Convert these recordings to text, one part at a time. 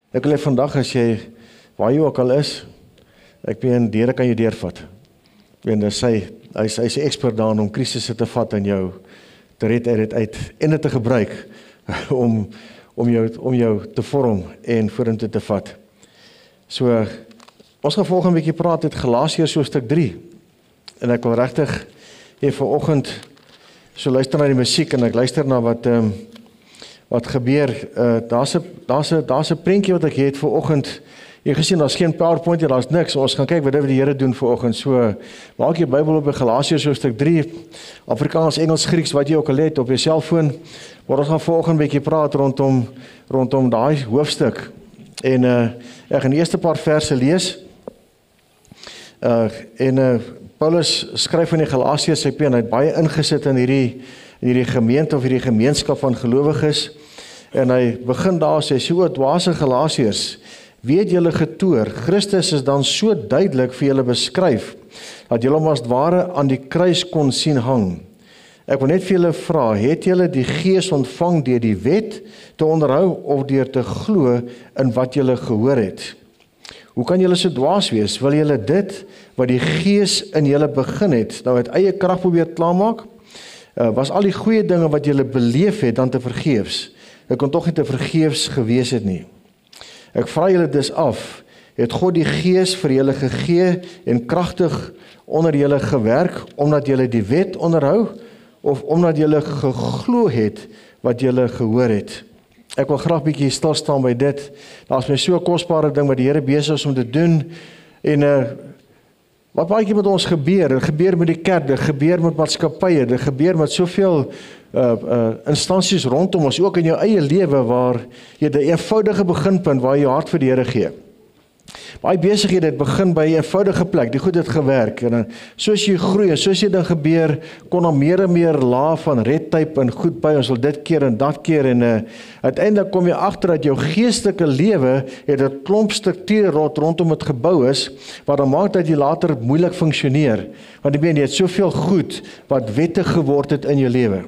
Ek wil vandag as jy, waar jy ook al is, ek meen, die Here kan jou deurvat. Ek meen, hy's 'n ekspert daarin om krisisse te vat en jou te red uit en dit te gebruik om jou te vorm en vorentoe te vat. So, ons gaan volgende weekie praat uit Galasiërs hoofstuk 3. En ek wil regtig vanoggend so luister na die musiek en ek luister na wat gebeur. Daar's 'n prentjie wat ek het vanoggend. Jy gesien, daar's geen PowerPoint hier, daar's niks. Ons gaan kyk wat die Here doen vanoggend. So, maak jou Bybel op by Galasiërs hoofstuk 3, Afrikaans, Engels, Grieks, wat jy ook al het op jou selfoon. Maar ons gaan vanoggend 'n bietjie praat rondom daai hoofstuk. En ek gaan die eerste paar verse lees. Paulus skryf in die Galasiërs, hy het baie ingesit in hierdie gemeente of hierdie gemeenskap van gelowiges. En hy begin daar sê, so dwaase Galasiërs, weet julle getoor, Christus is dan so duidelik vir julle beskryf, dat julle hom as ware aan die kruis kon sien hang. Ek wil net vir julle vra, het julle die Gees ontvang deur die wet te onderhou of deur te glo in wat julle gehoor het? Hoe kan julle so dwaas wees? Wil julle dit wat die Gees in julle begin het, nou uit eie krag probeer klaarmaak? Was al die goeie dinge wat julle beleef het dan te vergeefs? Dit kon tog nie te vergeefs gewees het nie. Ek vra julle dus af, het God die Gees vir julle gegee en kragtig onder julle gewerk, omdat julle die wet onderhou, of omdat julle geglo het wat julle gehoor het? Ek wil graag bietjie stil staan by dit. Daar's my so 'n kosbare ding wat die Here besig is om te doen. En wat baie keer met ons gebeur, dit gebeur met die kerk, dit gebeur met maatskappye, dit gebeur met soveel instansies rondom ons, ook in jou eie lewe waar jy 'n eenvoudige beginpunt waar jy jou hart vir die Here gee. Baie besighede het begin by 'n eenvoudige plek, die goed het gewerk en soos jy groei en soos jy dan gebeur, kon daar meer en meer laag van red tape en goed by, ons wil dit keer en dat keer en uiteindelik kom jy agter dat jou geestelike lewe het 'n klomp strukture rondom het gebou is, wat dan maak dat jy later moeilik funksioneer, want jy het soveel goed wat wettig geword het in jou lewe.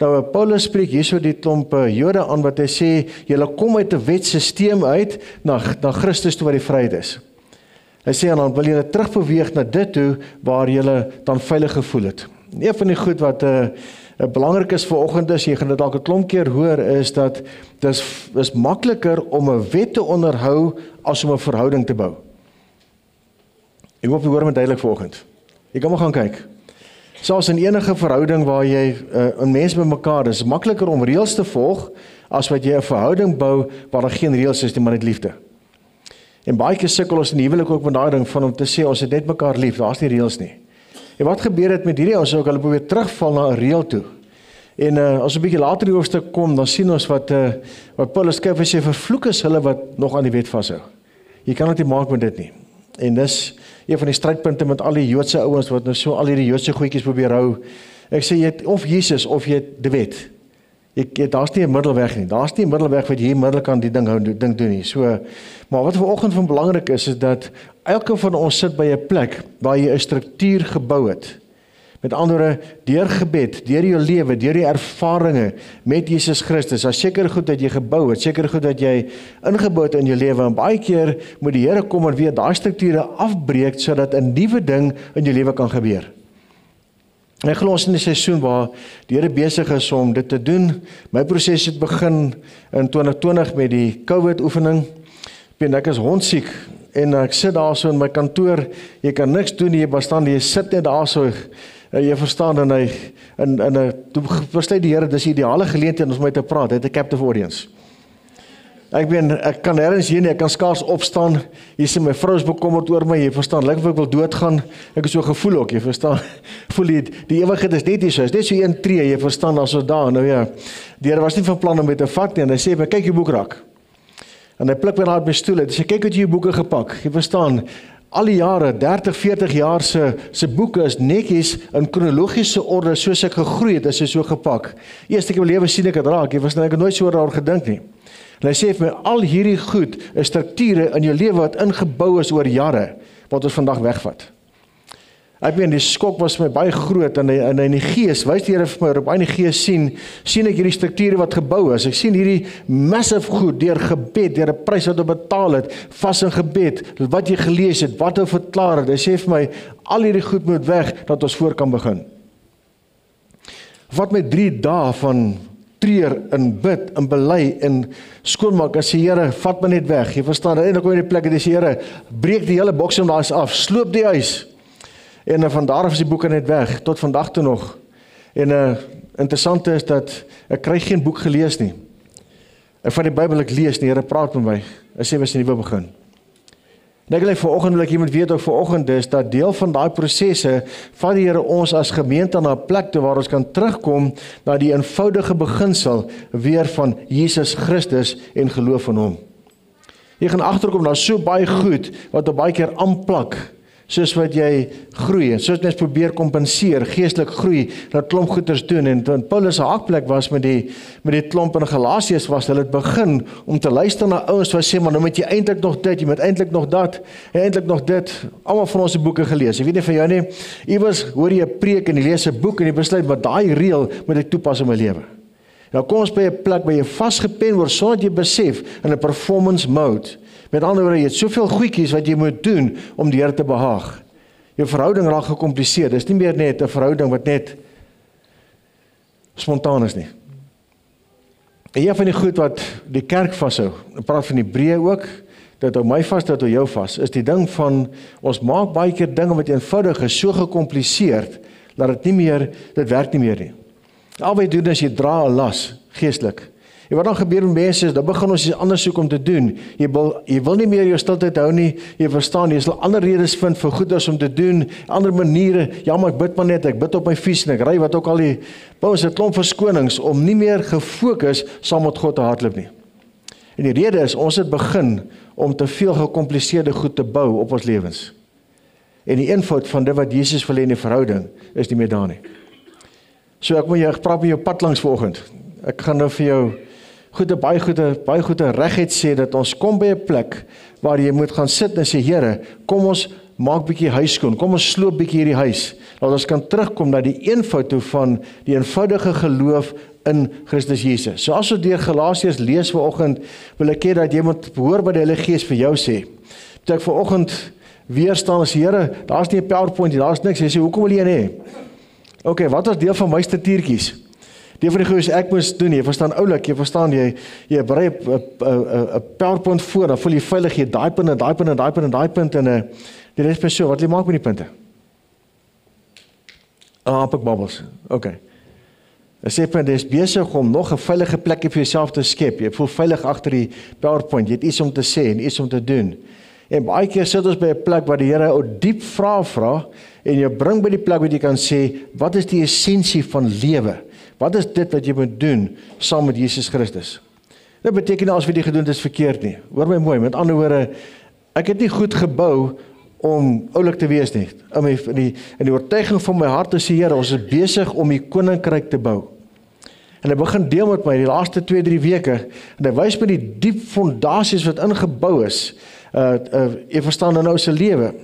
Nou, Paulus spreek hierso die klomp Jode aan wat hy sê, julle kom uit 'n wetsysteem uit na Christus toe waar die vryheid is. Hy sê, en dan wil julle terugbeweeg na dit toe waar julle dan veilig gevoel het. Een van die goed wat belangrik is vanoggend is, jy gaan dit dalk 'n klomp keer hoor, is dat dis makliker om 'n wet te onderhou as om 'n verhouding te bou. Ek hoop jy hoor my duidelik vanoggend. Jy kan maar gaan kyk. Selfs in enige verhouding waar jy 'n mens by mekaar is, makliker om reëls te volg as wat jy 'n verhouding bou waar daar geen reëls is nie, maar net liefde. En baie keer sukkel ons in die huwelik ook met daai ding van om te sê ons het net mekaar lief, daar's nie reëls nie. En wat gebeur het met hierdie ons ook, hulle probeer terugval na 'n reël toe. En as 'n bietjie later in die hoofstuk kom, dan sien ons wat Paulus skryf, hy sê vervloek is hulle wat nog aan die wet vashou. Jy kan dit nie maak met dit nie. En dis een van die strydpunte met al die Joodse ouens wat nou so al hierdie Joodse goedjies probeer hou. Ek sê jy het of Jesus of jy het die wet. Daar's nie 'n middelweg nie. Daar's nie 'n middelweg wat jy hier middel kan die ding doen nie. So, maar wat vanoggend van belangrik is dat elke van ons sit by 'n plek waar jy 'n struktuur gebou het. Met ander woorde, deur gebed, deur jou lewe, deur die ervarings met Jesus Christus, daar's seker goed dat jy gebou het, seker goed dat jy ingebou het in jou lewe, en baie keer moet die Here kom en weer daai strukture afbreek, sodat 'n nuwe ding in jou lewe kan gebeur. En ek glo ons in 'n seisoen waar die Here besig is om dit te doen. My proses het begin in 2020 met die COVID oefening. Ek is hondsiek, en ek sit daar so in my kantoor, jy kan niks doen nie, jy sit net daar so, jy verstaan, en toe verstaan die Here, dis die ideale geleentheid om met te praat, het 'n captive audience. Ek kan nêrens heen nie, ek kan skaars opstaan, jy sê my vrou is bekommerd oor my, jy verstaan, lyk of ek wil doodgaan, ek is so gevoel ook, jy verstaan, voel die ewigheid is net hier so, is net so 1 tree, jy verstaan, as ons daar, nou ja, die Here was nie van plan om met te vat nie, en hy sê, maar kyk jou boekrak, en hy pluk my daar op my stoel uit, hy sê, kyk wat jy jou boeke gepak, jy verstaan, al die jare, 30, 40 jaar se boeke is netjies in kronologiese orde, soos ek gegroei het, is hy so gepak. Eerste keer in my lewe sien ek het raak, ek het nooit so daaroor gedink nie. En hy sê vir my, al hierdie goed is strukture in jou lewe wat ingebou is oor jare, wat ons vandag wegvat. Ek meen, die skok was vir my baie groot, en in die gees, wys die Here vir my, op in die gees sien ek hierdie strukture wat gebou is, ek sien hierdie massive goed, deur gebed, deur 'n prys wat hy betaal het, vas in gebed, wat jy gelees het, wat hy verklaar het, hy sê vir my, al hierdie goed moet weg, dat ons voor kan begin. Wat my 3 dae van treur, en bid, en bely, en skoonmaak, en sê, Here, vat my net weg, jy verstaan, en dan kom jy in die plek, en sê, Here, breek die hele boksem daar af, sloop die huis, en van daar af is die boeke net weg, tot vandag toe nog, en interessant is dat, ek kry geen boek gelees nie, ek van die Bybel ek lees nie, Here praat met my, ek sê, ons 'n nuwe begin. En ek wil vanoggend, wil ek iemand weet ook vanoggend is, dat deel van daai prosesse, vat die Here ons as gemeente na 'n plek toe, waar ons kan terugkom, na die eenvoudige beginsel, weer van Jesus Christus, en geloof in hom. Jy gaan agterkom, daar is so baie goed, wat op baie keer aanplak, soos wat jy groei, en soos mens probeer kompenseer, geestelik groei, dat klomp goeders doen, en toen Paulus' haakplek was met die klomp in Galasiërs was, hulle het begin om te luister na ouens wat sê, maar nou moet jy eintlik nog dit, jy moet eintlik nog dat, en eintlik nog dit, almal van ons boeke gelees, ek weet nie van jou nie, iewers hoor jy 'n preek en jy lees 'n boek en jy besluit, maar daai reël moet ek toepas in my lewe. Nou kom ons by 'n plek waar jy vasgepen word, sonder jy besef, in 'n performance mode. Met ander woorde, jy het soveel goedjies wat jy moet doen, om die Here te behaag. Jou verhouding raak gecompliseerd, dit is nie meer net 'n verhouding wat net spontaan is nie. En een van die goed wat die kerk vashou, ek praat van die Hebreë ook, dat hou my vas, dat hou jou vas, is die ding van, ons maak baie keer dinge wat eenvoudig is, so gecompliseerd, dat dit werk nie meer nie. Al wat jy doen is, jy dra 'n las, geestelik. En wat dan gebeur met mense is, dan begin ons iets anders soek om te doen. Jy wil nie meer jou stiltyd hou nie, jy verstaan, jy sal ander redes vind vir goeders om te doen, ander maniere, ja maar ek bid maar net, ek bid op my fiets en ek ry wat ook al die, ons het 'n klomp verskonings, om nie meer gefokus saam met God te hardloop nie. En die rede is, ons het begin om te veel gecompliseerde goed te bou op ons lewens. En die eenvoud van dit wat Jesus wil hê in die verhouding, is nie meer daar nie. So ek praat met jou pad langs vanoggend. Ek gaan nou vir jou baie goede regheid sê, dat ons kom by 'n plek, waar jy moet gaan sit en sê, Here, kom ons maak bietjie huis skoon, kom ons sloop bietjie hierdie huis, dat ons kan terugkom na die eenvoud toe van die eenvoudige geloof in Christus Jesus. So as ons deur Galasiërs lees vanoggend, wil ek hê dat jy moet hoor wat die Heilige Gees vir jou sê. Toe ek vanoggend weer staan as Here, daar's nie 'n PowerPoint nie, daar's niks, jy sê, hoekom wil jy hê? Okay, wat was deel van my struktuurtjies? Die van die goeie ek moes doen, jy verstaan oulik, jy verstaan, jy berei 'n PowerPoint voor, dan voel jy veilig, jy daai punt en daai punt en daai punt en daai punt en die res is so, wat jy maak met die punte? Ek babbels, okay. Ek sê jy is besig om nog 'n veilige plekkie vir jouself te skep, jy voel veilig agter die PowerPoint, jy het iets om te sê en iets om te doen. En baie keer sit ons by 'n plek waar die Here 'n diep vraag vra, en jy bring by die plek waar jy kan sê, wat is die essensie van lewe? Wat is dit wat jy moet doen, saam met Jesus Christus? Dit beteken nie as wat jy gedoen het is verkeerd nie. Hoor my mooi, met ander woorde, ek het nie goed gebou, om oulik te wees nie. In die oortuiging van my hart te sê, Here, ons is besig om die koninkryk te bou. En hy begin deel met my die laaste 2-3 weke, en hy wys my die diep fondasies wat ingebou is, jy verstaan in nou se lewe.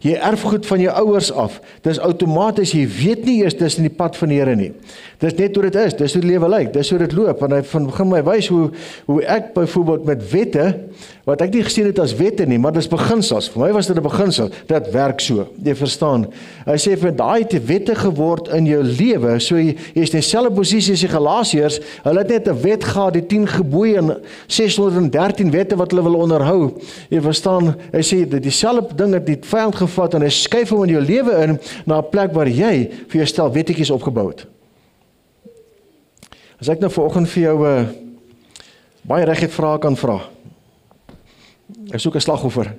Jy erf goed van jou ouers af. Dis outomaties, jy weet nie eers dis in die pad van die Here nie. Dis net hoe dit is, dis hoe die lewe lyk, dis hoe dit loop. En hy begin my wys hoe ek byvoorbeeld met wette, wat ek nie gesien het as wette nie, maar dis beginsels. Vir my was dit 'n beginsel, dit werk so. Jy verstaan. Hy sê vir daai te wette geword in jou lewe, so jy is in dieselfde posisie as die Galasiërs, hulle het net 'n wet gehad, die 10 gebooie en 613 wette wat hulle wil onderhou. Jy verstaan, hy sê dieselfde ding het die vyand gevat en hy skuif hom in jou lewe in na 'n plek waar jy vir jou stel wettetjies opgebou het. As ek nou vanoggend vir jou baie reguit vrae kan vra. Ek soek 'n slagoffer.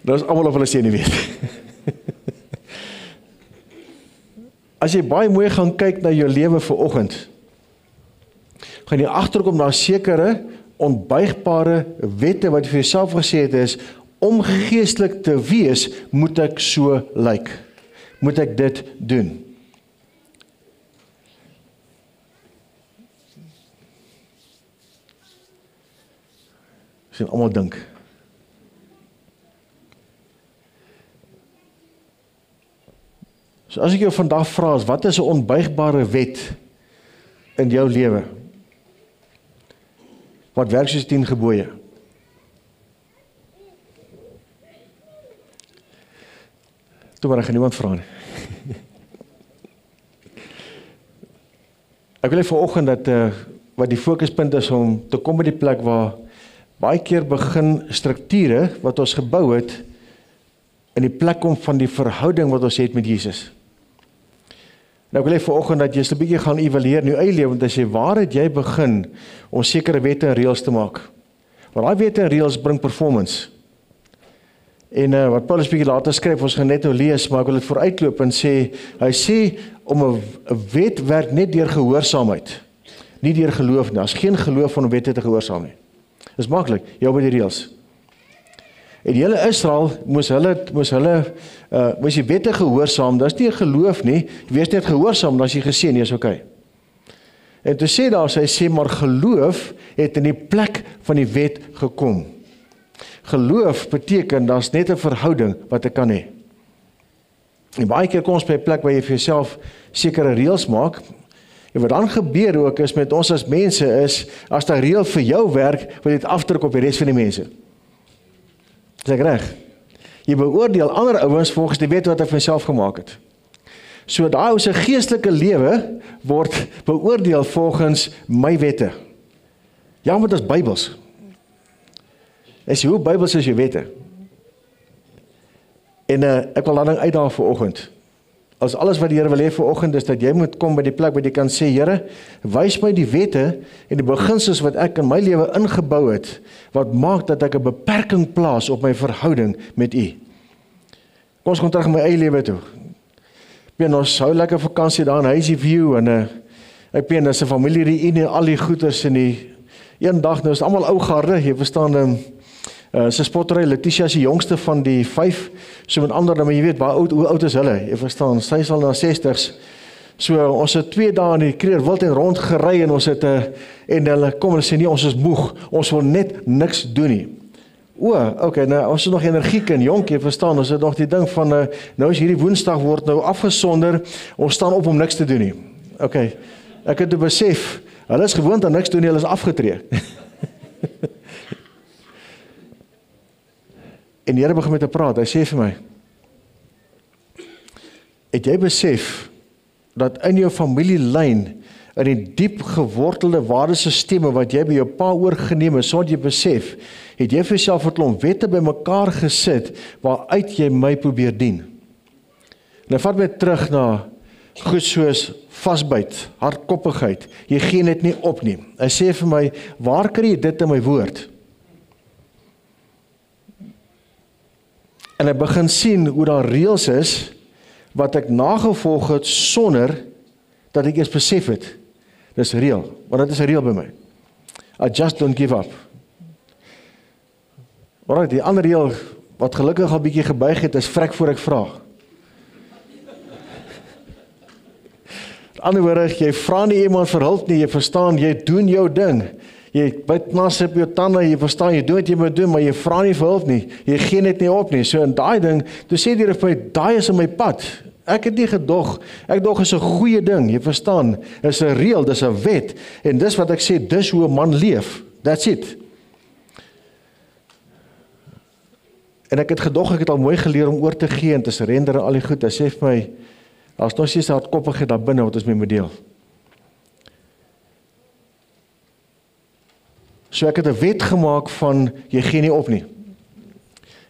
Dit is almal of hulle sê nie weet. As jy baie mooi gaan kyk na jou lewe vanoggend, gaan jy agterkom na sekere onbuigbare wette wat jy vir jouself gesê het is, om geestelik te wees, moet ek so lyk. Moet ek dit doen. Sien almal dink. So as ek jou vandag vra, wat is 'n onbuigbare wet in jou lewe? Wat werk soos 10 gebooie? Toe maar ek gaan niemand vra nie. Ek wil vanoggend dat wat die fokuspunt is om te kom by die plek waar baie keer begin strukture wat ons gebou het in die plek kom van die verhouding wat ons het met Jesus. Nou ek wil vanoggend dat jy 'n bietjie gaan evalueer in jou eie lewe, want as jy waar het jy begin om sekere wette en reëls te maak. Want daai wette en reëls bring performance. En wat Paulus bietjie later skryf, ons gaan net nou lees, maar ek wil dit vooruitloop en sê, hy sê om 'n wet werk net deur gehoorsaamheid, nie deur geloof nie. Daar's geen geloof van om wette te gehoorsaam nie. Dis maklik, jy by die reëls. En die hele Israel moes die wette gehoorsaam, dis nie 'n geloof nie, jy wees net gehoorsaam, dan as jy geseën, is okay. En toe sê daar, hy sê, maar geloof het in die plek van die wet gekom. Geloof beteken, daar's net 'n verhouding wat ek kan hê. En baie keer kom ons by 'n plek waar jy vir jouself sekere reëls maak, en wat dan gebeur ook is met ons as mense is, as die reël vir jou werk, wil dit afdruk op die res van die mense. Is ek reg? Jy beoordeel ander ouens volgens die wet wat hy vir homself gemaak het. So daai ou se geestelike lewe word beoordeel volgens my wette. Ja, maar dit is Bybels. Is hoe Bybels is jou wette? En ek wil dan uitdaag vanoggend. As alles wat die Here wil hê vanoggend is dat jy moet kom by die plek waar jy kan sê, Here, wys my die wette en die beginsels wat ek in my lewe ingebou het, wat maak dat ek 'n beperking plaas op my verhouding met U. Kom ons kom terug in my eie lewe toe. Ons hou lekker vakansie daar in Hazy View en ek is 'n familie reunie, al die goeders en die een dag nou is almal ou garde, jy verstaan, sy spottery, Letitia is die jongste van die 5, so met ander, maar jy weet, hoe oud is hulle, jy verstaan, sy is al na 60's, so ons het 2 dae in die Kreer wild en rond gery en ons het, en hulle kom en sê nie, ons is moeg, ons wil net niks doen nie. Okay, nou ons is nog energiek en jonk, jy verstaan, ons het nog die ding van, nou is hierdie Woensdag word nou afgesonder, ons staan op om niks te doen nie. Okay, ek het toe besef, hulle is gewoond aan niks doen nie, hulle is afgetree. En die Here begin met te praat, hy sê vir my, het jy besef, dat in jou familielyn, in die diep gewortelde waardesisteme, wat jy by jou pa oorgeneem het, sonder jy besef, het jy vir jouself 'n klomp wette by mekaar gesit, waaruit jy my probeer dien. En hy vat my terug na, goed soos, vasbyt, hardkoppigheid, jy gee dit nie op nie. Hy sê vir my, waar kry jy dit in my woord? En hy begin sien hoe daar reëls is, wat ek nagevolg het, sonder dat ek eers besef het. Dis reël, want dit is 'n reël by my. I just don't give up. Alright, die ander reël, wat gelukkig al bietjie gebuig het, is vrek voor ek vra. Ander woorde, jy vra nie iemand vir hulp nie, jy verstaan, jy doen jou ding. Jy byt nas op jou tande, jy verstaan, jy doen wat jy moet doen, maar jy vra nie vir hulp nie. Jy gee net nie op nie. So in daai ding, toe sê die Here vir my, daai is in my pad. Ek het nie gedog, ek dog is 'n goeie ding, jy verstaan. Is 'n reël, dis 'n wet en dis wat ek sê, dis hoe 'n man leef. That's it. En ek het gedog, ek het al mooi geleer om oor te gee en te surrender en al die goed. Hy sê vir my, daar's nog steeds hardkoppigheid daar binne wat ons mee moet deel. So ek het 'n wet gemaak van, jy gee nie op nie.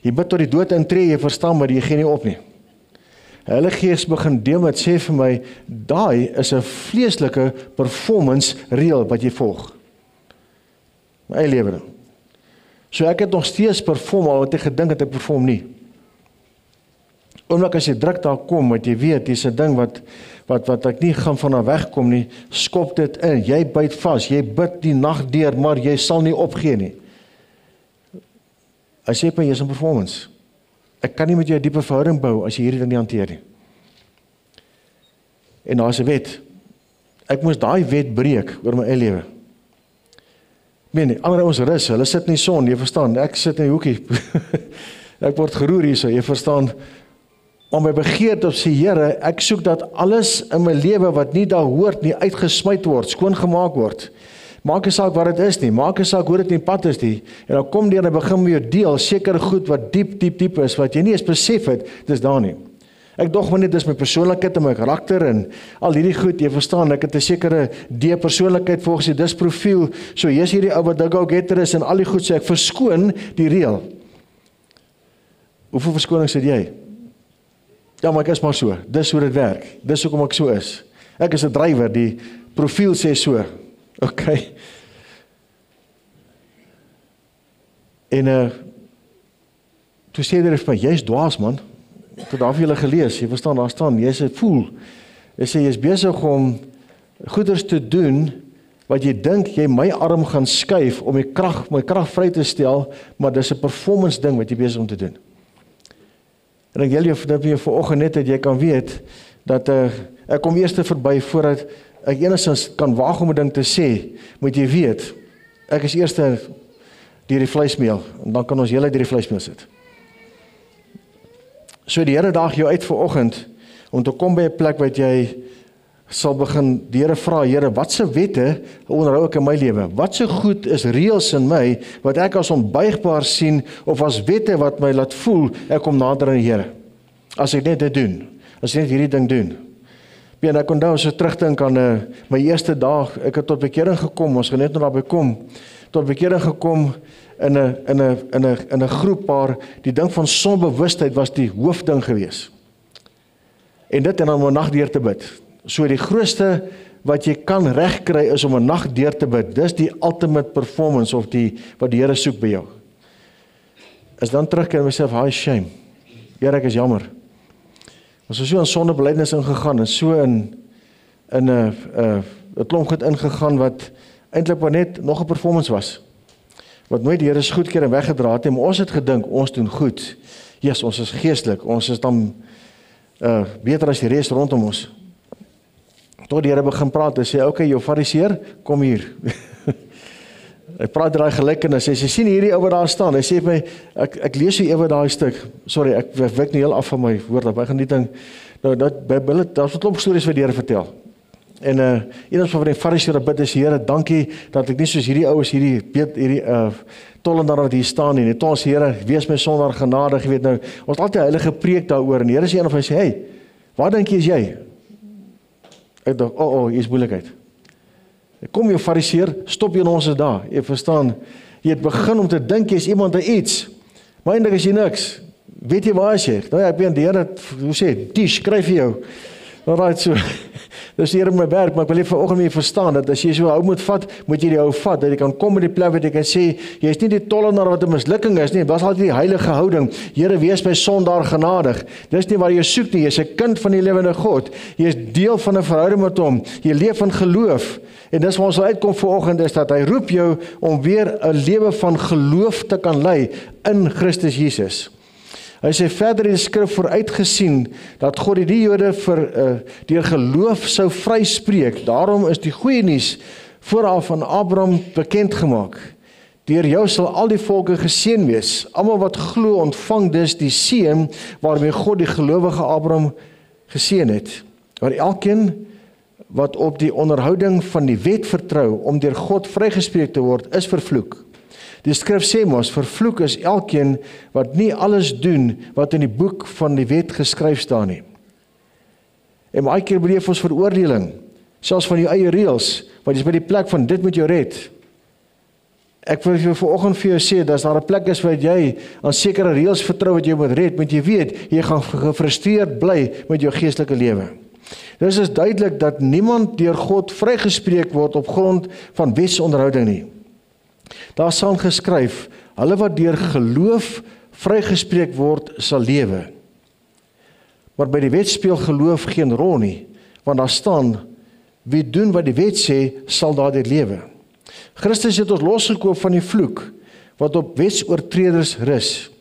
Jy bid tot die dood intree, jy verstaan, maar jy gee nie op nie. Heilige Gees begin deel met, sê vir my, daai is 'n vleeslike performance reël wat jy volg. My eie lewe nou. So ek het nog steeds perform, al wat ek gedink het ek perform nie. Omdat as jy druk daar kom, wat jy weet, dis 'n ding wat ek nie gaan van daar wegkom nie, skop dit in, jy byt vas, jy bid die nag deur, maar jy sal nie opgee nie. Hy sê jy is 'n performance. Ek kan nie met jou 'n diepe verhouding bou as jy hierdie ding nie hanteer nie. En daar's 'n wet. Ek moes daai wet breek oor my eie lewe. Ander ons rus, hulle sit in die son, jy verstaan, ek sit in die hoekie, ek word geroer hier so, jy verstaan, maar my begeerte op sê, Here, ek soek dat alles in my lewe wat nie daar hoort nie, uitgesmyt word, skoongemaak word. Maak nie saak wat dit is nie, maak nie saak hoe dit in die pad is nie, en dan kom die en begin met jou deel, sekere goed wat diep is, wat jy nie eens besef het, dis daar nie. Ek dog maar net, dis my persoonlikheid en my karakter en al hierdie goed, jy verstaan, ek het 'n sekere D-persoonlikheid volgens die disprofiel, so jy's hierdie ou wat go-getter is en al die goed, sê ek verskoon die reël. Hoeveel verskonings het jy? Ja, maar ek is maar so, dis hoe dit werk, dis hoekom ek so is. Ek is 'n drywer, die profiel sê so, okay. En toe sê hy vir my, jy's dwaas man, tot daar vir julle gelees, jy verstaan, daar staan, jy's 'n fool, hy sê, jy's besig om goeders te doen, wat jy dink, jy my arm gaan skuif, om my krag vry te stel, maar dis 'n performance ding, wat jy besig om te doen. En ek wil jou vanoggend net, dat jy kan weet, dat ek kom eers verby, voordat ek enigstens kan waag om 'n ding te sê, moet jy weet, ek is eers deur die vleismeel, en dan kan ons hele deur die vleismeel sit. So die Here daag jou uit vanoggend, om te kom by 'n plek wat jy sal begin, die Here vra, Here, wat se wette onderhou ek in my lewe? Wat se goed is reëls in my, wat ek as onbuigbaar sien, of as wette wat my laat voel, ek kom nader aan die Here. As ek net dit doen, as ek net hierdie ding doen. En ek onthou, as ek terugdink aan my eerste dag, ek het tot bekering gekom, ons gaan net nou daarby kom, tot bekering gekom, in 'n groep waar die ding van sonbewustheid was die hoofding gewees. En dit en dan om 'n nag deur te bid. So die grootste wat jy kan regkry is om 'n nag deur te bid. Dis die ultimate performance of wat die Here soek by jou. Is dan terugkeer en myself, hi shame. Here, ek is jammer. Ons is so in sondebelydenis ingegaan en so in 'n klomp goed ingegaan wat eintlik maar net nog 'n performance was. Wat nooit die Here se goedkeur en weggedra het, maar ons het gedink, ons doen goed. Yes, ons is geestelik, ons is dan beter as die res rondom ons. Tot die Here begin praat en sê, okay, jou fariseer, kom hier. Hy praat daai gelykenis, hy sê, sien hierdie ou wat daar staan, hy sê vir my, ek lees so ewe daai stuk, sorry, ek wyk nie heel af van my woord, ek gaan nie ding, nou, daar's 'n klomp stories wat die Here vertel. En een van die fariseërs bid is, Here, dankie dat ek nie soos hierdie oues hierdie tollenaar wat hier staan nie. Net ons Here, wees my sondaar genadig, jy weet nou, ons het altyd heilige preek daaroor en die Here sê een of hy sê, hey, waar dink jy is jy? Ek dink, hier is moeilikheid. Kom jou fariseer, stop jy en ons is daar. Jy verstaan, jy het begin om te dink jy is iemand aan iets, maar eintlik is jy niks. Weet jy waar is jy? Nou ja, ek weet die Here, hoe sê, die skryf vir jou. Alright, so, dis hier in my werk, maar ek wil net vanoggend mee verstaan, dat as jy so hou moet vat, moet jy die hou vat, dat jy kan kom met die plek wat jy kan sê, jy is nie die tollenaar wat 'n mislukking is nie, was altyd die heilige houding, Here, wees my sondaar genadig, dis nie waar jy soek nie, jy is 'n kind van die lewende God, jy is deel van 'n verhouding met hom, jy leef in geloof, en dis waar ons sal uitkom vanoggend, is dat hy roep jou om weer 'n lewe van geloof te kan lei, in Christus Jesus. Hy sê verder in die skrif vooruitgesien, dat God die Jode deur geloof sou vryspreek. Daarom is die goeie nuus vooraf aan Abraham bekend gemaak. Deur jou sal al die volke geseën wees. Almal wat glo ontvang dus die seën waarmee God die gelowige Abraham geseën het. Maar elkeen wat op die onderhouding van die wet vertrou om deur God vrygespreek te word, is vervloek. Die skrif sê mos, vervloek is elkeen wat nie alles doen wat in die boek van die wet geskryf staan nie. En baie keer beleef ons veroordeling, selfs van jou eie reëls, want jy is by die plek van dit moet jou red. Ek wil vir vanoggend vir jou sê, dat daar 'n plek is waar jy aan sekere reëls vertrou wat jy moet red, moet jy weet, jy gaan gefrustreerd bly met jou geestelike lewe. Dit is duidelik dat niemand deur God vrygespreek word op grond van wetsonderhouding nie. Daar staan geskryf, hulle wat deur geloof vrygespreek word, sal lewe. Maar by die wet speel geloof geen rol nie, want daar staan, wie doen wat die wet sê, sal daardeur lewe. Christus het ons losgekoop van die vloek, wat op wetsoortreders rus,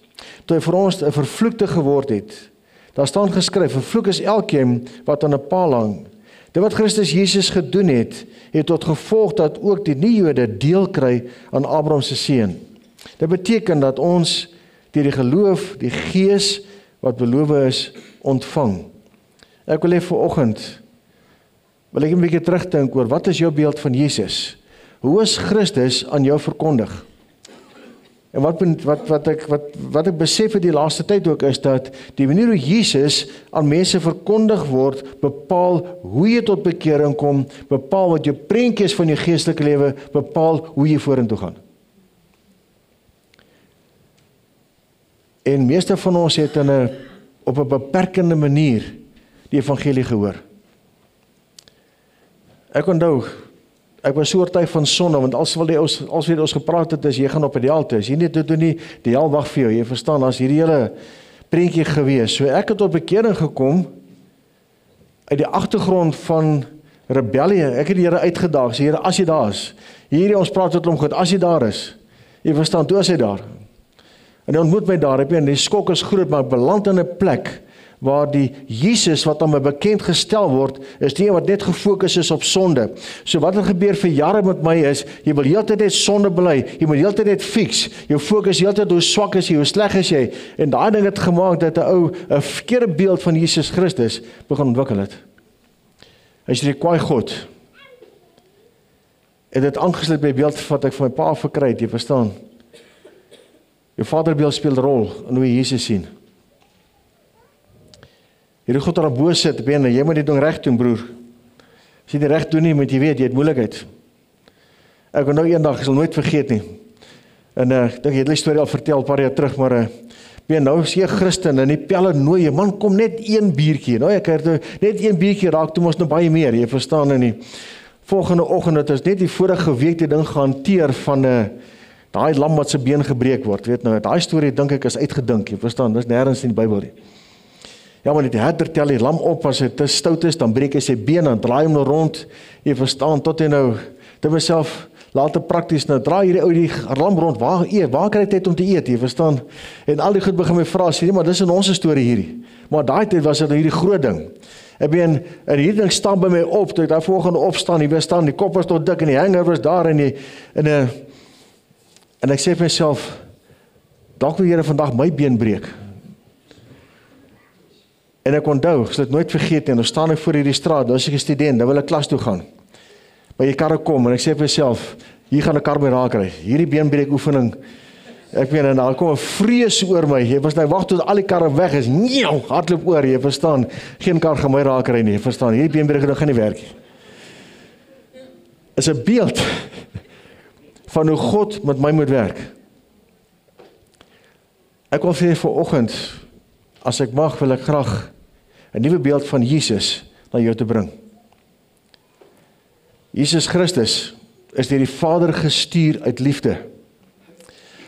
toe hy vir ons 'n vervloekte geword het. Daar staan geskryf, vervloek is elkeen wat aan 'n paal hang. Dit wat Christus Jesus gedoen het, het tot gevolg dat ook die nie-Jode deel kry aan Abraham se seën. Dit beteken dat ons deur die geloof, die Gees wat beloof is, ontvang. Ek wil hê vanoggend, wil ek 'n bietjie terugdink oor wat is jou beeld van Jesus? Hoe is Christus aan jou verkondig? En wat ek besef het die laaste tyd ook is dat die manier hoe Jesus aan mense verkondig word, bepaal hoe jy tot bekering kom, bepaal wat jou prentjie is van jou geestelike lewe, bepaal hoe jy vorentoe gaan. En meeste van ons het op 'n beperkende manier die evangelie gehoor. Ek onthou, ek was so oortuig van sonde, want als wat ons gepraat het is, jy gaan op die hel toe, as jy nie dit doen nie, die hel wag vir jou, jy verstaan, as hierdie hele prentjie gewees. So ek het tot bekering gekom, uit die agtergrond van rebellie, ek het die Here uitgedaag, sê Here, as jy daar is, hierdie ons praat tot hom goed, as jy daar is, jy verstaan, toe is hy daar, en hy ontmoet my daar, die skok is groot, maar ek beland in 'n plek, waar die Jesus wat aan my bekend gestel word, is die wat net gefokus is op sonde. So wat gebeur vir jare met my is, jy wil heeltyd net sonde bely, jy moet heeltyd net fix, jou fokus heeltyd hoe swak is jy, hoe sleg is jy, en daai ding het gemaak dat 'n verkeerde beeld van Jesus Christus begin ontwikkel het. Hy is die kwaai God, en dit aangesluit by die beeld wat ek van my pa verkry het, jy verstaan, jou vaderbeeld speel 'n rol in hoe jy Jesus sien. Hierdie God daar bo sit, jy moet die ding reg doen, broer. As jy dit reg doen nie, moet jy weet, jy het moeilikheid. Ek wil nou eendag, ek sal nooit vergeet nie. En ek dink jy het die storie al vertel, 'n paar jaar terug, maar nou is jy 'n Christen, en die pelle nooi jy, man, kom net een biertjie. Nou, ek het net een biertjie raak, toe ons nou baie meer, jy verstaan en nie. Volgende oggend het ons net die vorige week die ding gehanteer van daai lam wat se been gebreek word, weet nou, daai storie dink ek is uitgedink, jy verstaan, dis nêrens in die Bybel nie. Ja, maar die herder tel die lam op, as hy te stout is, dan breek hy sy been, dan draai hom nou rond, jy verstaan, tot hy nou, dit myself, later prakties, nou draai hierdie ou die lam rond, waar kry hy tyd om te eet, jy verstaan, en al die goed begin my vra, sê nie, maar dis in ons storie hierdie, maar daai tyd was dit hierdie groot ding, en hierdie ding staan by my op, toe ek daar volgende opstaan, jy verstaan, die kop was tot dik, en die hanger was daar, en ek sê vir myself, dalk wil Here vandag my been breek. En ek onthou, ek sal dit nooit vergeet nie, en dan staan ek voor hierdie straat, dan is ek 'n student, dan wil ek klas toe gaan. Maar die karre kom, en ek sê vir myself, hier gaan 'n kar my raak ry, hierdie beenbreek oefening, ek meen, en daar kom 'n vrees oor my, jy verstaan, wag tot al die karre weg is, hardloop oor, jy verstaan, geen kar gaan my raak ry nie, jy verstaan, hierdie beenbreek gaan nie werk nie. Is 'n beeld van hoe God met my moet werk. Ek wil vir vanoggend, as ek mag, wil ek graag 'n nuwe beeld van Jesus na jou te bring. Jesus Christus is deur die Vader gestuur uit liefde.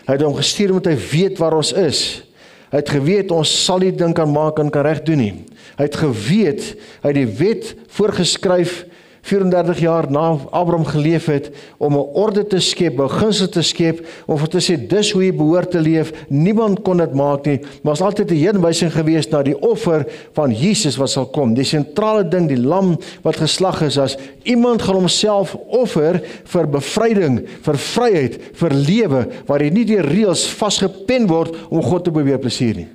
Hy het hom gestuur omdat hy weet waar ons is. Hy het geweet ons sal nie ding kan maak en kan reg doen nie. Hy het geweet, hy het die wet voorgeskryf 34 jaar na Abraham geleef het, om 'n orde te skep, beginsel te skep, om vir te sê, dis hoe jy behoort te leef, niemand kon dit maak nie, maar was altyd 'n heenwysing geweest na die offer van Jesus wat sal kom, die sentrale ding, die lam wat geslag is, as iemand gaan homself offer vir bevryding, vir vryheid, vir lewe, waar hy nie deur reëls vasgepen word, om God te probeer plesier nie.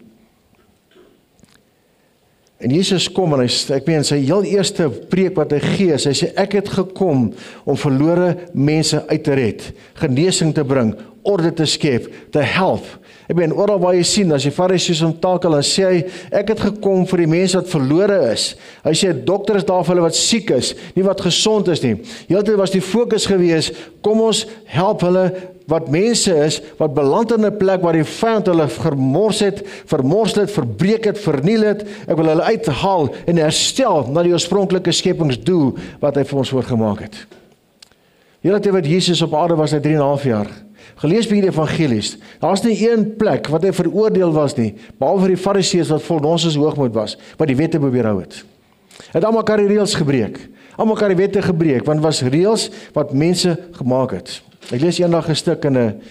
En Jesus kom, en ek meen, sy heel eerste preek wat hy gee, hy sê, ek het gekom om verlore mense uit te red, genesing te bring, orde te skep, te help. Ek meen, oral waar jy sien, as die Fariseërs omtakel, dan sê hy, ek het gekom vir die mense wat verlore is. Hy sê, dokter is daar vir hulle wat siek is, nie wat gesond is nie. Heeltyd was die fokus gewees, kom ons help hulle wat mense is, wat beland in 'n plek waar die vyand hulle vermors het, verbreek het, verniel het. Ek wil hulle uithaal en herstel na die oorspronklike skepingsdoel wat hy vir ons voorgemaak het. Hele tyd wat Jesus op aarde was, hy 3,5 jaar. Gelees by die evangelies, daar's nie een plek wat hy veroordeel was nie, behalwe die Fariseërs wat vol nonsens hoogmoed was, wat die wette probeer hou het. Hy het almal mekaar die reëls gebreek, almal mekaar die wette gebreek, want was reëls wat mense gemaak het. Ek lees eendag 'n stuk in 'n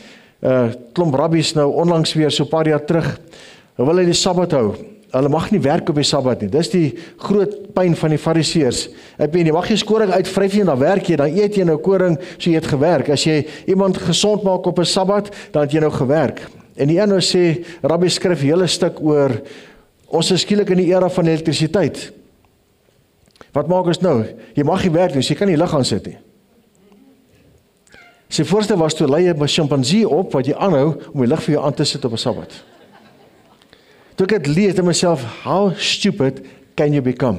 klomp rabbies nou onlangs weer so 'n paar jaar terug. Hulle wil hy die Sabbat hou. hulle mag nie werk op die Sabbat nie. Dis die groot pyn van die Fariseërs. Jy mag jy koring uitvryf nie, dan werk jy, dan eet jy nou koring, so jy het gewerk. As jy iemand gesond maak op 'n Sabbat, dan het jy nou gewerk. En die een nou sê, Rabbi skryf 'n hele stuk oor, ons is skielik in die era van elektrisiteit. Wat maak ons nou? Jy mag nie werk nie, so jy kan nie lig aan sit nie. Sy voorstel was toe lei 'n chimpansee op, wat jy aanhou, om die lig vir jou aan te sit op 'n Sabbat. Toe ek het lees in myself, how stupid can you become?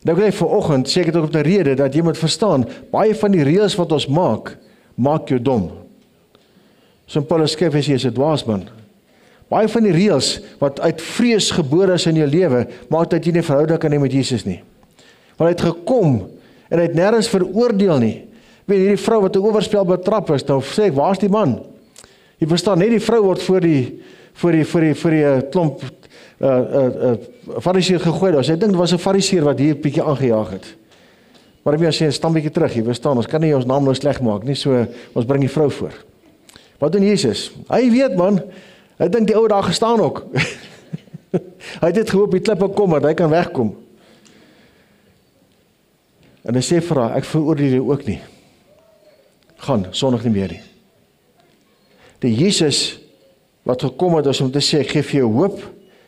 Nou ek vanoggend sê ek het ook op 'n rede, dat jy moet verstaan, baie van die reëls wat ons maak jou dom. So Paulus skryf as jy is 'n dwaasman. Baie van die reëls wat uit vrees gebore is in jou lewe, maak dat jy nie verhouding kan hê met Jesus nie. Want hy het gekom, en hy het nêrens veroordeel nie. Weet hierdie vrou wat 'n oorspel betrap is, nou sê ek, waar's die man? Jy verstaan, net die vrou word voor die klomp Fariseer gegooi. Ek dink dit was 'n Fariseer wat hier 'n bietjie aangejaag het. Maar as jy 'n stambietjie terug, jy verstaan, ons kan nie ons naam nou sleg maak nie, so ons bring die vrou voor. Wat doen Jesus? Hy weet man, hy dink die ou daar gestaan ook. Hy het dit gehoop die klippe kom, dat hy kan wegkom. En hy sê vir haar, ek veroordeel jou ook nie. Gaan, sondig nie meer nie. Die Jesus wat gekom het is om te sê, ek gee vir jou hoop,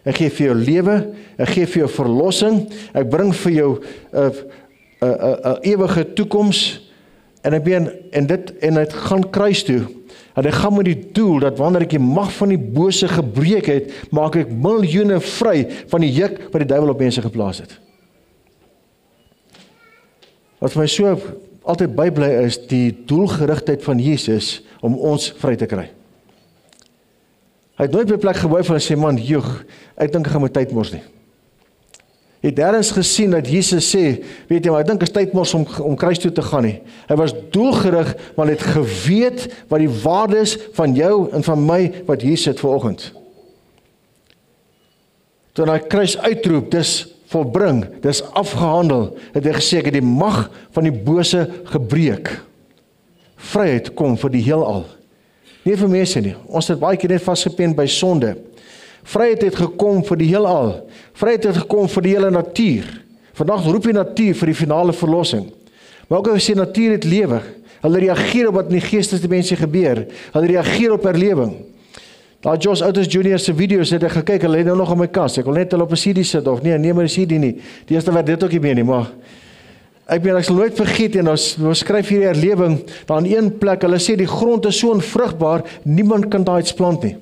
ek gee vir jou lewe, ek gee vir jou verlossing, ek bring vir jou 'n ewige toekoms, en hy gaan kruis toe, en hy gaan met die doel, dat wanneer ek die mag van die bose gebreek het, maak ek miljoene vry, van die juk, wat die duiwel op mense geplaas het. Wat vir my so altyd bybly is, die doelgerigtheid van Jesus, om ons vry te kry. Hy het nooit by 'n plek gebly van sê, man, joeg, ek dink ek gaan my tyd mors nie. Jy het ergens gesien dat Jesus sê, weet jy, maar ek dink is tyd mors om kruis toe te gaan nie. Hy was doelgerig, maar hy het geweet wat die waarde is van jou en van my, wat hier sit vanoggend. Toe hy kruis uitroep, dis volbring, dis afgehandel, het hy gesê, ek het die mag van die bose gebreek. Vryheid kom vir die heelal. Nie vir mense nie. Ons het baie keer net vasgepen by sonde. Vryheid het gekom vir die heelal. Vryheid het gekom vir die hele natuur. Vandag roep die natuur vir die finale verlossing. Maar ook as jy natuur het lewe, hulle reageer op wat in die geestesdimensie gebeur. Hulle reageer op herlewing. Daar Josh Otis Jr. se video's het ek gekyk, hulle het nou nog op my kas. Ek wil net hulle op 'n CD sit of nee, neem maar 'n CD nie. Die eerste werd dit ook nie meer nie, maar ek sal nooit vergeet, en ons skryf hierdie herlewing, daar in een plek, hulle sê die grond is so onvrugbaar, niemand kan daar iets plant nie.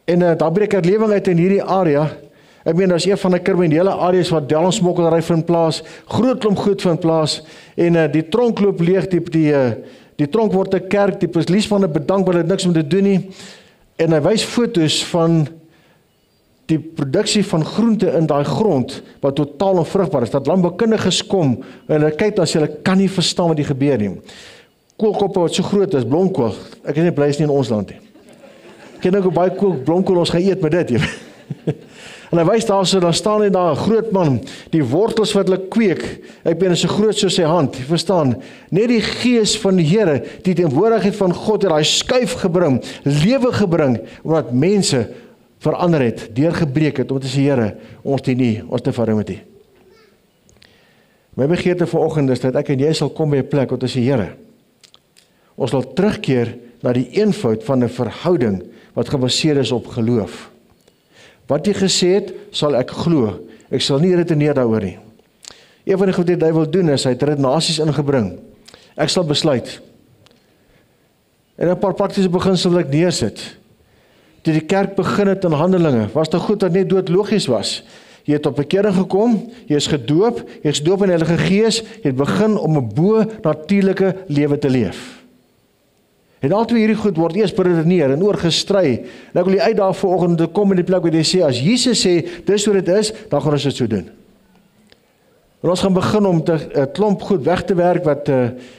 En daar breek herlewing uit in hierdie area. Daar is een van die kriminele areas wat dwelmsmokkelary vind plaas, groot klomp goed vind plaas, en die tronk loop leeg, die tronk word 'n kerk, die polisie van 'n bedank, wat het niks om te doen nie, en hy wys foto's van die produksie van groente in daai grond, wat totaal onvrugbaar is, dat landboukundiges kom, en hulle kyk dan sê, hulle kan nie verstaan wat hier gebeur nie. Koolkoppe wat so groot is, blomkool, ek is nie bly is nie in ons land nie. Ek ken ook baie blomkool, ons gaan eet met dit, en hy wys daar, so dan staan hy daar, 'n groot man, die wortels wat hulle kweek, is so groot soos sy hand, jy verstaan, net die gees van die Here, die teenwoordigheid van God, het daai skuif gebring, lewe gebring, omdat mense verander het, deurgebreek het, om te sê, Here, ons dien nie, ons te verhouding met U. My begeerte vanoggend is, dat ek en jy sal kom by 'n plek, om te sê, Here, ons sal terugkeer na die eenvoud van 'n verhouding, wat gebaseer is op geloof. Wat jy gesê het, sal ek glo, ek sal nie redeneer daaroor nie. Een van die goed wat hy wil doen is, hy het redenasies ingebring, ek sal besluit, en 'n paar praktiese beginsels wil ek neersit. Toe die kerk begin het in Handelinge, was dit goed dat net dood logies was. Jy het op bekering gekom, jy is gedoop in die Heilige Gees, jy het begin om 'n bo-natuurlike lewe te leef. En al twee hierdie goed word eers beredeneer en oorgestry. En ek wil jy uitdaag vanoggend te kom in die plek waar jy sê, as Jesus sê, dis hoe dit is, dan gaan ons dit so doen. En ons gaan begin om 'n klomp goed weg te werk, wat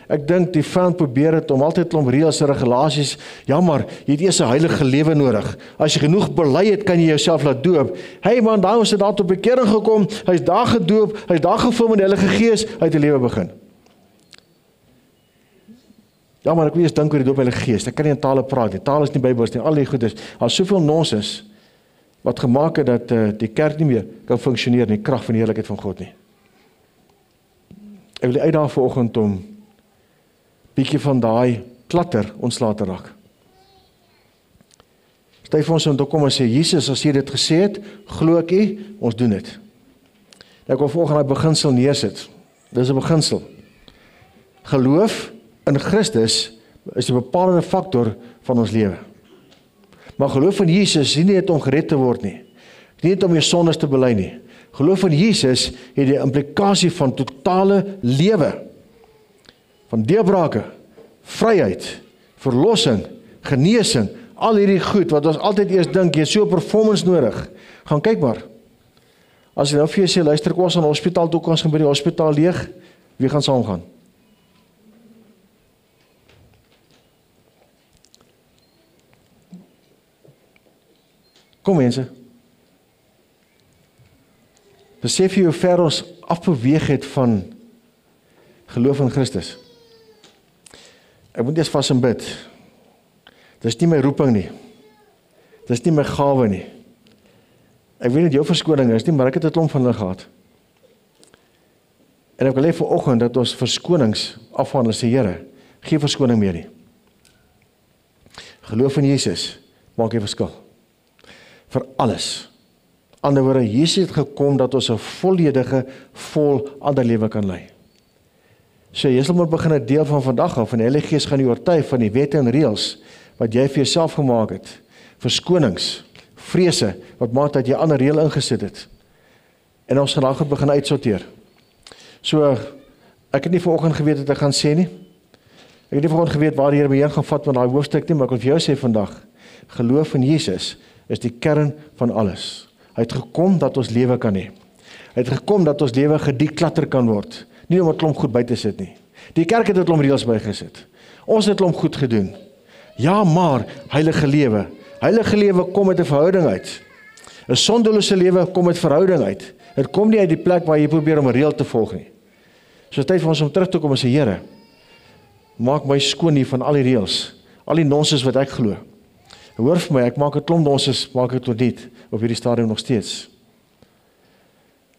ek dink die vyand probeer het, om altyd klomp reëls en regulasies, ja maar, jy het eers 'n heilige lewe nodig. As jy genoeg bely het, kan jy jouself laat doop. Hey man, daar ons het daar tot bekering gekom, hy is daar gedoop, hy is daar gevul met die Heilige Gees, hy het 'n lewe begin. Ja maar, ek wil eers dink oor die doop Heilige Gees, ek kan nie in tale praat nie, taal is nie Bybels nie, al die goed is, al soveel nonsens, wat gemaak het dat die kerk nie meer kan funksioneer in die krag van die heerlikheid van God nie. Ek wil uitdaag vanoggend om bietjie van daai klatter ontslae te raak. Tyd vir ons om te kom en sê, Jesus, as jy dit gesê het, glo ek U, ons doen dit. Ek wil vanoggend daai beginsel neersit. Dis 'n beginsel. Geloof in Christus is die bepalende faktor van ons lewe. Maar geloof in Jesus is nie net om gered te word nie. Nie net om jou sondes te bely nie. Geloof in Jesus het die implikasie van totale lewe. Van deurbrake, vryheid, verlossing, genesing, al hierdie goed wat ons altyd eers dink, jy het so 'n performance nodig. Gaan kyk maar. As jy nou vir jou sê, luister, kom ons aan die hospitaal toe, ons gaan by die hospitaal leeg, wie gaan saam gaan? Kom mense. Besef jy hoe ver ons afbeweeg het van geloof in Christus? Ek moet eers vas en bid. Dis nie my roeping nie. Dis nie my gawe nie. Ek weet nie jou verskoning is nie, maar ek het 'n klomp van hulle gehad. En ek wil hê vanoggend dat ons verskonings afhandel sê, Here, geen verskoning meer nie. Geloof in Jesus maak 'n verskil. Vir alles. Ander woorde, Jesus het gekom dat ons 'n volledige, ander lewe kan lei. So jy sal moet begin 'n deel van vandag af, en die Heilige Gees gaan jou oortuig van die wette en reëls wat jy vir jouself gemaak het. Verskonings, vrese, wat maak dat jy ander reël ingesit het. En ons gaan daag begin uitsorteer. So, ek het nie vanoggend geweet wat ek gaan sê nie. Ek het nie vanoggend geweet waar die Here my heen gaan vat met daai hoofstuk nie, maar ek wil vir jou sê vandag, geloof in Jesus is die kern van alles. Hy het gekom dat ons lewe kan hê. Hy het gekom dat ons lewe gedeklatter kan word. Nie om 'n klomp goed by te sit nie. Die kerk het 'n klomp reëls bygesit. Ons het 'n klomp goed gedoen. Ja, maar heilige lewe. Heilige lewe kom uit 'n verhouding uit. 'n Sondelose lewe kom uit verhouding uit. Dit kom nie uit die plek waar jy probeer om 'n reël te volg nie. So tyd vir ons om terug te kom en sê, Here, maak my skoon hier van al die reëls, al die nonsens wat ek glo. Hoor vir my, ek maak 'n klomp nonsens, maak ek tot dit op hierdie stadium nog steeds.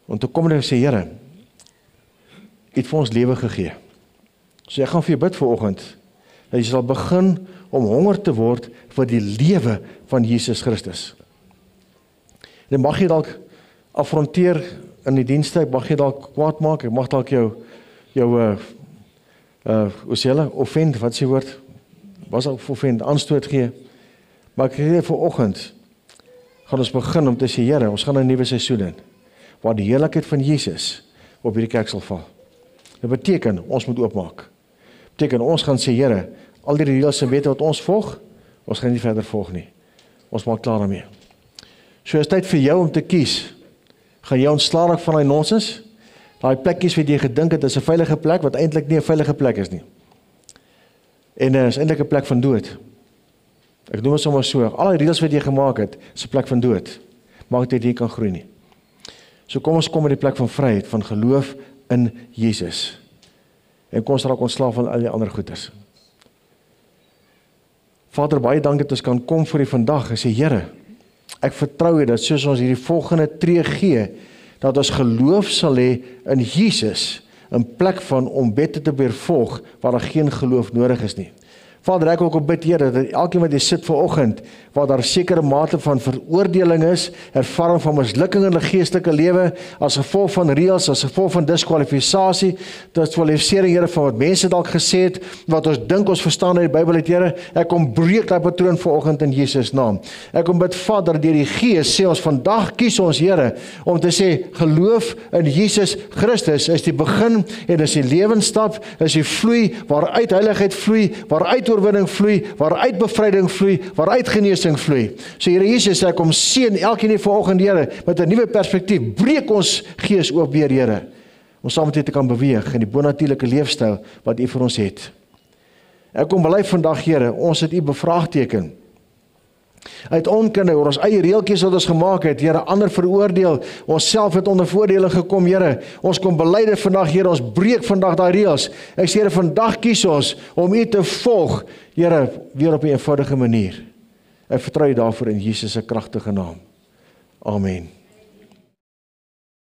Want toe kom en sê, Here, U het vir ons lewe gegee. So ek gaan vir jou bid vanoggend, dat jy sal begin om honger te word vir die lewe van Jesus Christus. En mag jy dalk afronteer in die dienste, mag jy dalk kwaad maak, ek mag dalk jou hoe sê hulle, offend, wat is die woord? Was ook offend, aanstoot gee. Maar ek sê vanoggend, gaan ons begin om te sê, Here, ons gaan 'n nuwe seisoen in, waar die heerlikheid van Jesus op hierdie kerk sal val. Dit beteken, ons moet oopmaak. Beteken, ons gaan sê, Here, al die reëls en wette wat ons volg, ons gaan nie verder volg nie. Ons maak klaar daarmee. So is tyd vir jou om te kies. Gaan jy ontslaa raak van daai nonsens? Daai plekkies wat jy gedink het is 'n veilige plek, wat eintlik nie 'n veilige plek is nie. En is eintlik 'n plek van dood. Ek noem dit sommer so, al die reëls wat jy gemaak het, is 'n plek van dood. Maak dit jy kan groei nie. So kom ons kom by die plek van vryheid, van geloof in Jesus. En kom ons raak ontslae van al die ander goeders. Vader, baie dankie dat ons kan kom vir U vandag en sê, Here, ek vertrou U dat soos ons hierdie volgende tree gee, dat ons geloof sal hê in Jesus, in plek van om wette te volg, waar daar geen geloof nodig is nie. Vader, ek wil ook bid, Here, dat elkeen wat hier sit vanoggend, waar daar sekere mate van veroordeling is, ervaring van mislukking in hulle geestelike lewe, as gevolg van reëls, as gevolg van diskwalifisasie, diskwalifisering, Here, van wat mense dalk gesê het, wat ons dink ons verstaan uit die Bybel het, Here, ek kom breek daai patroon vanoggend in Jesus naam. Ek kom bid, Vader, deur die Gees sê ons vandag kies ons, Here, om te sê, geloof in Jesus Christus is die begin en is die lewensstap, is die vloei, waaruit heiligheid vloei, waaruit oorwinning vloei, waaruit bevryding vloei, waaruit genesing vloei. So Here Jesus, ek kom seën elkeen hier vanoggend, Here, met 'n nuwe perspektief. Breek ons gees oop weer, Here, om saam met U te kan beweeg in die bonatuurlike leefstyl wat U vir ons het. Ek kom bely vandag, Here, ons het U bevraagteken. Uit onkunde oor ons eie reeltjies wat ons gemaak het, Here, ander veroordeel, ons self het onder voordele gekom, Here, ons kom bely dit vandag, Here, ons breek vandag daai reëls. Ek sê, Here, vandag kies ons om U te volg, Here, weer op 'n eenvoudige manier. Ek vertrou U daarvoor in Jesus se kragtige naam. Amen.